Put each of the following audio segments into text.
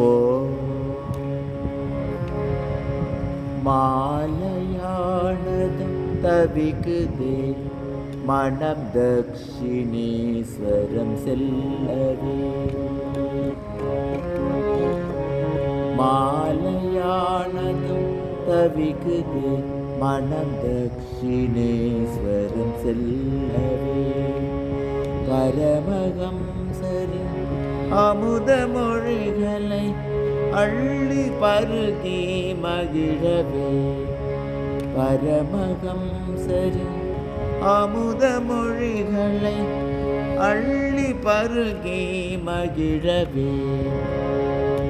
ஓ மாலையானதும் தவிக்குதே மனம் தக்ஷிணேஸ்வரம் செல்லவே. மாலையானதும் தவிக்குதே மனம் தக்ஷிணேஸ்வரம் செல்லவே. பரமஹம்சரின் அமுத மொழிகளை அள்ளி பருகி மகிழவே. பரமஹம்சரின் அமுத மொழிகளை அள்ளி பருகி மகிழவே.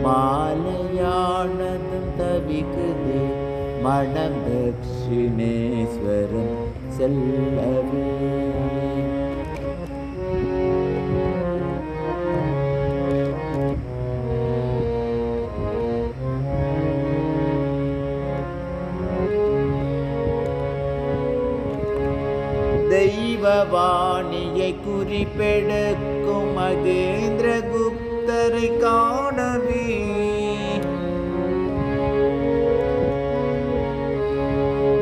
மாலையானதும் தவிக்குதே மனம் தக்ஷிணேஸ்வரம் செல்லவே. தெய்வவாணியை குறிப்பெடுக்கும் மகேந்திர குப்தரை காணவே.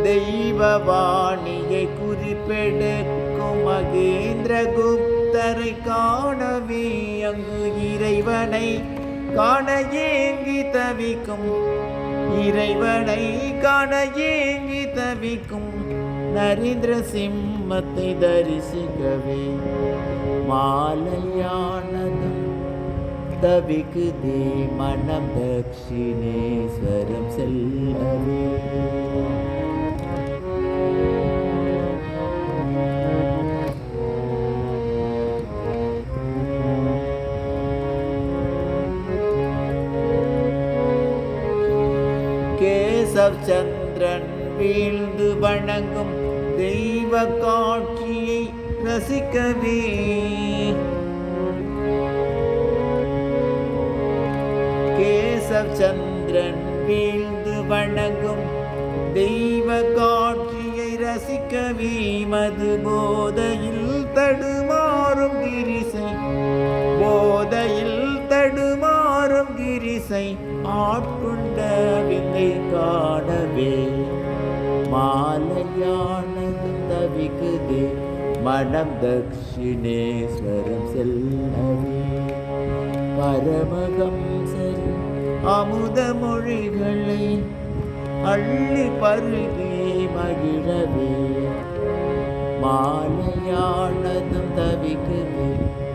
தெய்வவாணியை குறிப்பெடுக்கும் மகேந்திர குப்தரை காணவே. அங்கு இறைவனை காண ஏங்கி தவிக்கும், இறைவனை காண ஏங்கி தவிக்கும் நரேந்திர சிம்மத்தை தரிசிக்கவே. மாலையானதும் தவிக்குதே மனம் தக்ஷிணேஸ்வரம் செல்லவே. கேசவ் சந்திரன் வீழ்ந்து வணங்கும் தெய்வ காட்சியை ரசிக்கவே. கேசவ் சந்திரன் வீழ்ந்து வணங்கும் தெய்வ காட்சியை ரசிக்கவே. மது போதையில் தடுமாறும் கிரிசை, போதையில் தடுமாறும் கிரிசை ஆட்கொண்ட விந்தை காணவே. மாலையானதும் தவிக்குதே மனம் தக்ஷிணேஸ்வரம் செல்லவே. பரமஹம்சரின் அமுத மொழிகளை அள்ளி பருகி மகிழவே. மாலையானதும் தவிக்குதே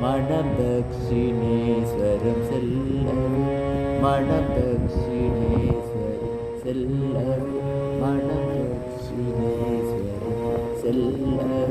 மனம் தக்ஷிணேஸ்வரம் செல்லவே. மனம் தக்ஷிணேஸ்வரம் செல்லவே. மனம் தக்ஷிணேஸ்வரம் செல்லவே.